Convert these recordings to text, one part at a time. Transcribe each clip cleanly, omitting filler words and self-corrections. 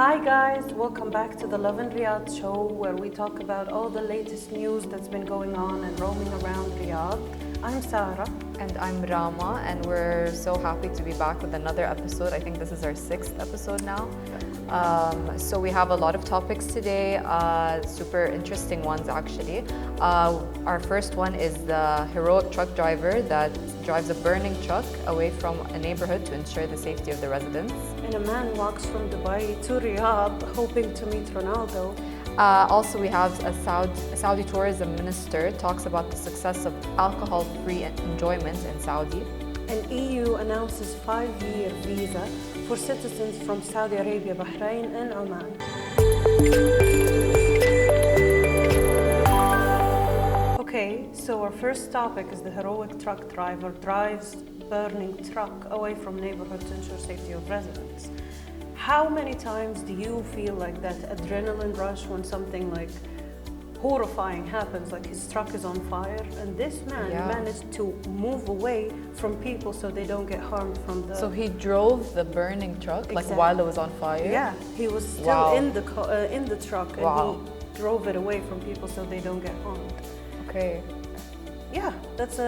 Hi guys, welcome back to the Lovin Riyadh Show, where we talk about all the latest news that's been going on and roaming around Riyadh. I'm Sarah. And I'm Rama, and we're so happy to be back with another episode. I think this is our 6th episode now. So we have a lot of topics today, super interesting ones actually. Our first one is the heroic truck driver that drives a burning truck away from a neighborhood to ensure the safety of the residents. And a man walks from Dubai to Riyadh hoping to meet Ronaldo. Also, we have a Saudi tourism minister talks about the success of alcohol-free enjoyment in Saudi. And EU announces 5-year visa for citizens from Saudi Arabia, Bahrain and Oman. Okay, so our first topic is the heroic truck driver drives burning truck away from neighborhood to ensure safety of residents. How many times do you feel like that adrenaline rush when something like horrifying happens, like his truck is on fire, and this man managed to move away from people so they don't get harmed from the... So he drove the burning truck like while it was on fire? Yeah, he was still in the truck and he drove it away from people so they don't get harmed. Okay. Yeah, that's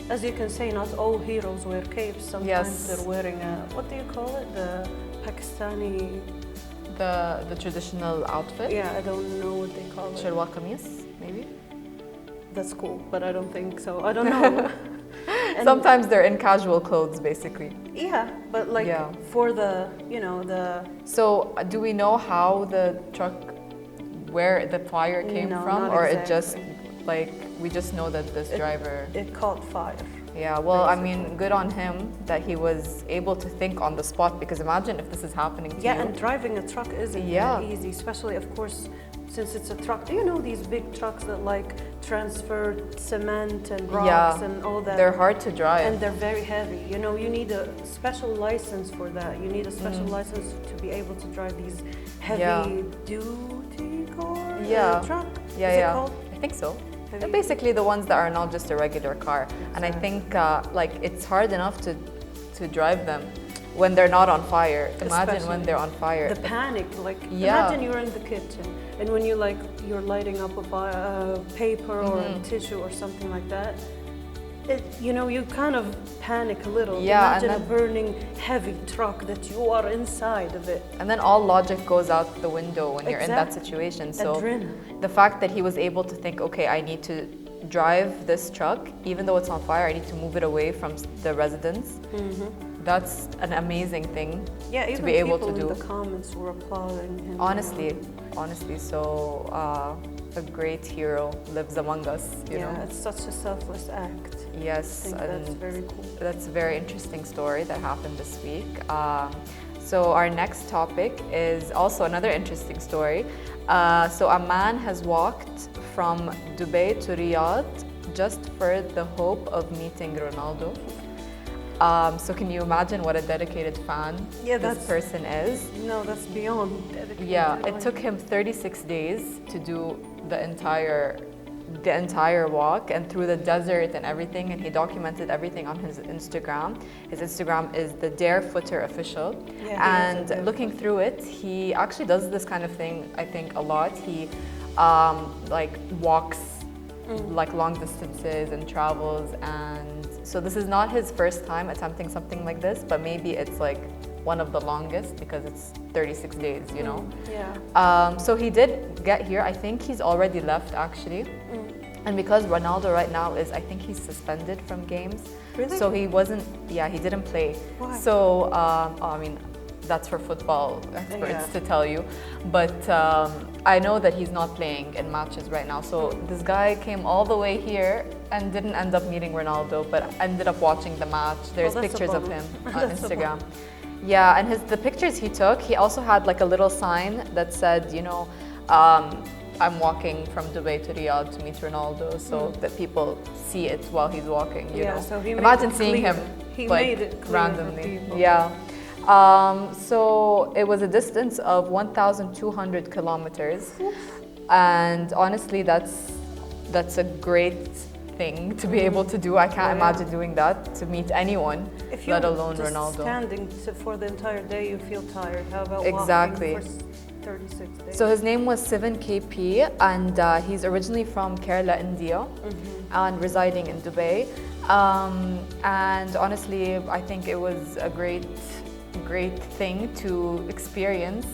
as you can say, not all heroes wear capes. Sometimes they're wearing what do you call it? The Pakistani... The traditional outfit? Yeah, I don't know what they call it. Shalwar kameez, maybe? That's cool, but I don't think so. I don't know. Sometimes they're in casual clothes, basically. Yeah, but like for the, So do we know how the truck, where the fire came from? Or exactly. It just, like, we just know that this driver... It caught fire. Yeah, well, basically. I mean, good on him that he was able to think on the spot, because imagine if this is happening to you. Yeah, and driving a truck isn't that easy, especially, of course, since it's a truck. Do you know these big trucks that like transfer cement and rocks and all that? They're hard to drive. And they're very heavy. You know, you need a special license for that. You need a special license to be able to drive these heavy duty car truck. Yeah, Is it called? I think so. They're basically the ones that are not just a regular car. Exactly. And I think like it's hard enough to drive them when they're not on fire. Imagine when they're on fire. The panic, like imagine you're in the kitchen and when you're lighting up a paper or a tissue or something like that. You kind of panic a little. Yeah, imagine a burning heavy truck that you are inside of it. And then all logic goes out the window when you're in that situation. So the fact that he was able to think, okay, I need to drive this truck, even though it's on fire, I need to move it away from the residents. That's an amazing thing to be able to do. Even people in the comments were applauding him. Honestly, so a great hero lives among us, you know. It's such a selfless act. Yes, I think that's very cool. That's a very interesting story that happened this week. So our next topic is also another interesting story. So a man has walked from Dubai to Riyadh just for the hope of meeting Ronaldo. So can you imagine what a dedicated fan this person is? No, that's beyond dedicated. Yeah, it took him 36 days to do the entire walk and through the desert and everything, and he documented everything on his Instagram. His Instagram is the Darefooter Official. And looking through it, he actually does this kind of thing, I think, a lot. He like walks like long distances and travels, and so this is not his first time attempting something like this, but maybe it's like one of the longest because it's 36 days, you know? So he did get here. I think he's already left actually. And because Ronaldo right now I think he's suspended from games. Really? So he didn't play. Why? So, I mean, that's for football experts to tell you. But I know that he's not playing in matches right now. So this guy came all the way here and didn't end up meeting Ronaldo, but ended up watching the match. There's pictures of him on Instagram. Yeah, and the pictures he took, he also had like a little sign that said, I'm walking from Dubai to Riyadh to meet Ronaldo, so that people see it while he's walking, you know. So he imagine seeing him randomly. So it was a distance of 1,200 kilometers. And honestly, that's a great thing to be able to do. I can't imagine doing that to meet anyone, if let alone just Ronaldo. Standing for the entire day, you feel tired. How about Exactly. walking for 36 days? So his name was 7KP, and he's originally from Kerala, India, and residing in Dubai. And honestly, I think it was a great thing to experience,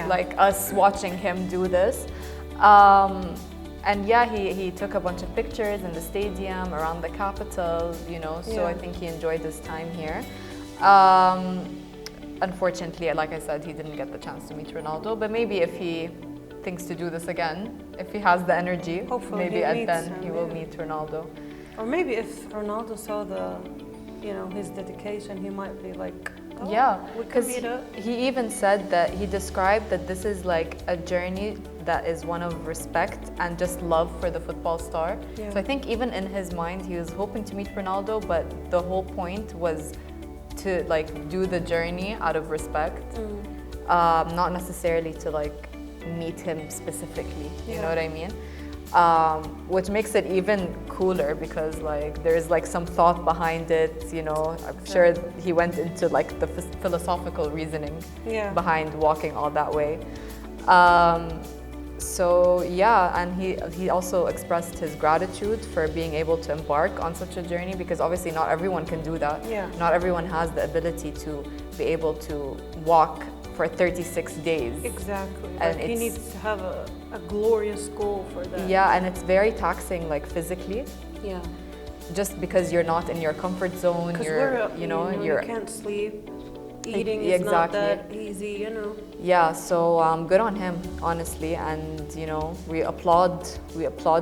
like us watching him do this. And yeah, he took a bunch of pictures in the stadium, around the capital, so I think he enjoyed his time here. Unfortunately, like I said, he didn't get the chance to meet Ronaldo, but maybe if he thinks to do this again, if he has the energy, hopefully maybe he will meet Ronaldo. Or maybe if Ronaldo saw his dedication, he might be like, because he even said that he described that this is like a journey that is one of respect and just love for the football star. So I think even in his mind, he was hoping to meet Ronaldo, but the whole point was to like do the journey out of respect, not necessarily to like meet him specifically. You know what I mean? Which makes it even cooler because like there's like some thought behind it. I'm sure he went into like the philosophical reasoning behind walking all that way. So yeah, and he also expressed his gratitude for being able to embark on such a journey, because obviously not everyone can do that. Not everyone has the ability to be able to walk for 36 days. Exactly. And he needs to have a glorious goal for that. Yeah, and it's very taxing, like physically. Yeah. Just because you're not in your comfort zone, you can't sleep. Eating is not that easy, Yeah, so good on him, honestly, and we applaud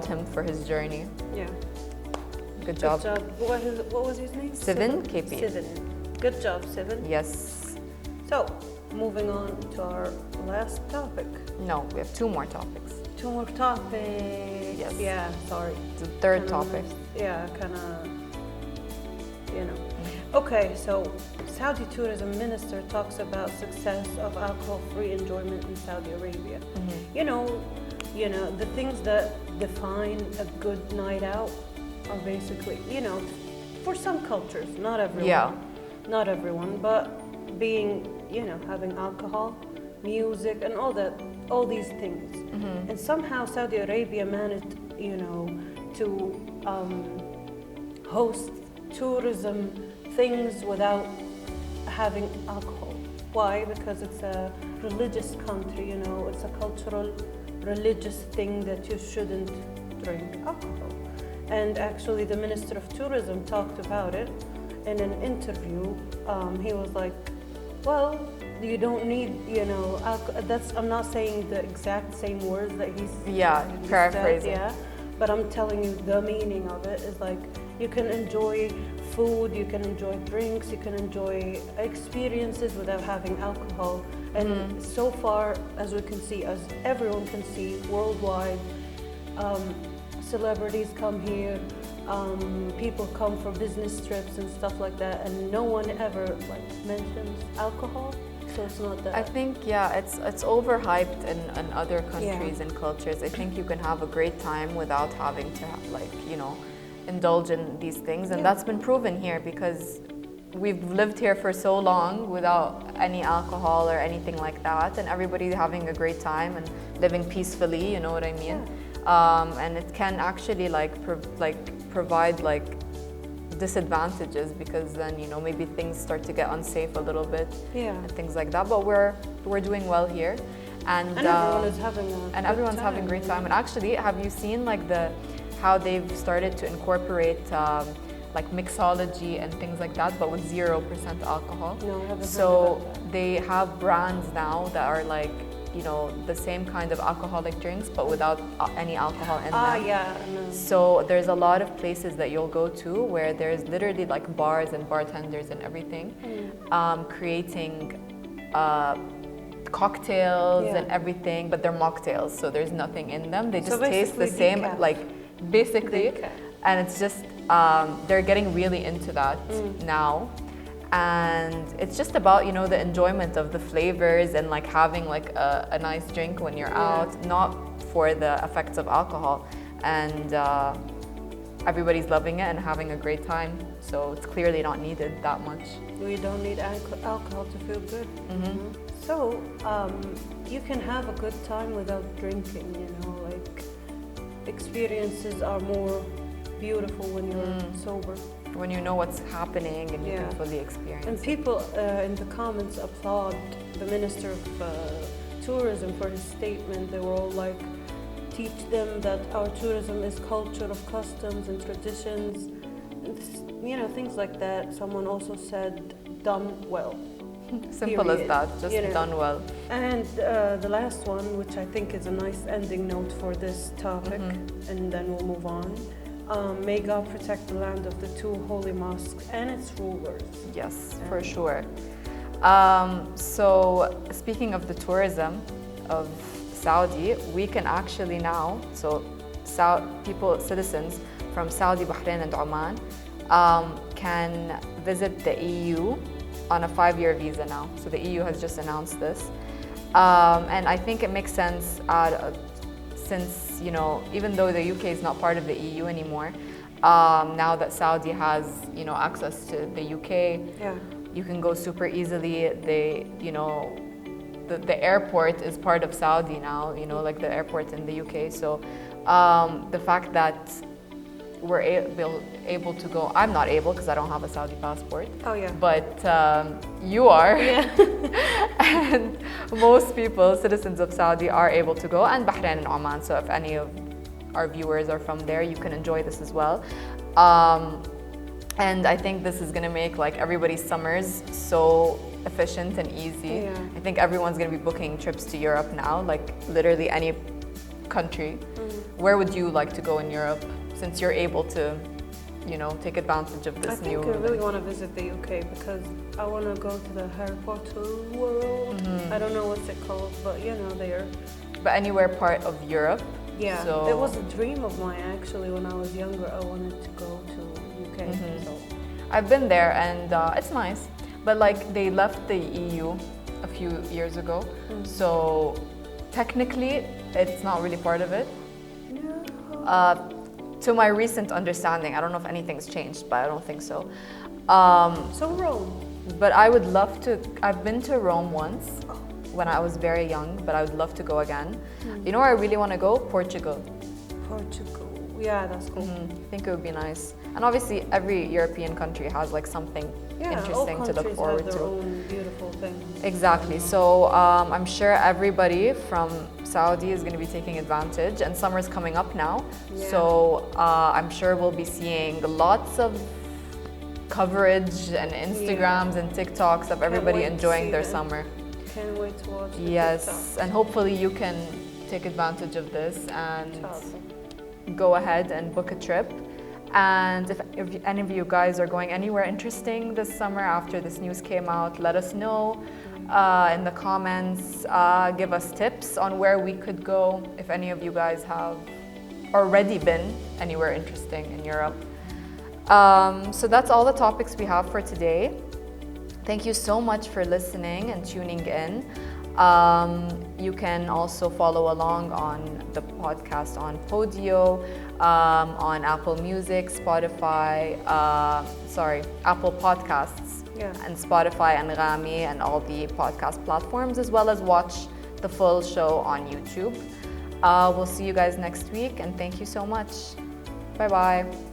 him for his journey. Yeah. Good job. Good job. What was his name? 7KP. 7. Good job, 7. Yes. So, moving on to our last topic. No, we have 2 more topics. 2 more topics. Yes. Yeah, sorry. The third topic. Yeah, kind of, Okay, so Saudi tourism minister talks about success of alcohol-free enjoyment in Saudi Arabia. The things that define a good night out are basically, for some cultures, not everyone. Not everyone, but being, having alcohol, music, and all these things. And somehow Saudi Arabia managed, to host tourism things without having alcohol. Why? Because it's a religious country, it's a cultural, religious thing that you shouldn't drink alcohol. And actually the Minister of Tourism talked about it in an interview. He was like, well, you don't need, alcohol. I'm not saying the exact same words that he's paraphrasing. Said, but I'm telling you the meaning of it is like, you can enjoy food, you can enjoy drinks, you can enjoy experiences without having alcohol. And so far, as we can see, as everyone can see worldwide, celebrities come here, people come for business trips and stuff like that, and no one ever mentions alcohol. So it's not that. I think it's overhyped in other countries and cultures. I think you can have a great time without having to indulge in these things, and that's been proven here because we've lived here for so long without any alcohol or anything like that, and everybody's having a great time and living peacefully. You know what I mean? And it can actually provide disadvantages, because then maybe things start to get unsafe a little bit and things like that. But we're doing well here, and everyone is having having a great time. And actually, have you seen how they've started to incorporate mixology and things like that, but with 0% alcohol? No, I haven't. So they have brands now that are the same kind of alcoholic drinks, but without any alcohol in them. Yeah. I know. So there's a lot of places that you'll go to where there's literally bars and bartenders and everything, creating cocktails and everything, but they're mocktails, so there's nothing in them. They just taste the same, basically. And it's just, they're getting really into that now. And it's just about, the enjoyment of the flavors and having a nice drink when you're out, not for the effects of alcohol. And everybody's loving it and having a great time. So it's clearly not needed that much. We don't need alcohol to feel good. Mm-hmm. So you can have a good time without drinking, like experiences are more beautiful when you're sober. When you know what's happening and you can fully experience and it. people in the comments applaud the Minister of Tourism for his statement. They were all like, teach them that our tourism is culture of customs and traditions, and things like that. Someone also said, done well. Simple period. as that, just done well. And the last one, which I think is a nice ending note for this topic, and then we'll move on. May God protect the land of the two holy mosques and its rulers. Yes, for sure. So speaking of the tourism of Saudi, we can actually now, citizens from Saudi, Bahrain and Oman can visit the EU on a 5-year visa now. So the EU has just announced this. And I think it makes sense since, even though the UK is not part of the EU anymore, now that Saudi has, access to the UK, you can go super easily. The airport is part of Saudi now, like the airport in the UK. So the fact that we're able to go, I'm not able because I don't have a Saudi passport. Oh yeah. But you are. Yeah. And most people, citizens of Saudi, are able to go, and Bahrain and Oman. So if any of our viewers are from there, you can enjoy this as well. And I think this is gonna make like everybody's summers so efficient and easy. Yeah. I think everyone's gonna be booking trips to Europe now, like literally any country. Where would you like to go in Europe, since you're able to, take advantage of this new... I think I really want to visit the UK because I want to go to the Harry Potter world. I don't know what's it called, but there. But anywhere part of Europe. Yeah, so... it was a dream of mine actually when I was younger. I wanted to go to UK. So. I've been there and it's nice, but like they left the EU a few years ago, so technically it's not really part of it. No. To my recent understanding, I don't know if anything's changed, but I don't think so. So Rome. But I would love to. I've been to Rome once when I was very young, but I would love to go again. You know where I really want to go? Portugal. Portugal. Yeah, that's cool. I think it would be nice. And obviously, every European country has like something interesting to look forward have their to. own beautiful things. Exactly. So I'm sure everybody from Saudi is going to be taking advantage, and summer's coming up now. Yeah. So I'm sure we'll be seeing lots of coverage and Instagrams and TikToks of everybody enjoying their summer. Can't wait to watch the Yes, TikTok. and hopefully you can take advantage of this and go ahead and book a trip. And if any of you guys are going anywhere interesting this summer after this news came out, let us know in the comments. Give us tips on where we could go if any of you guys have already been anywhere interesting in Europe. So that's all the topics we have for today. Thank you so much for listening and tuning in. You can also follow along on the podcast on Podio, on Apple Music, Spotify, Apple Podcasts, and Spotify and Rami and all the podcast platforms, as well as watch the full show on YouTube. We'll see you guys next week, and thank you so much. Bye-bye.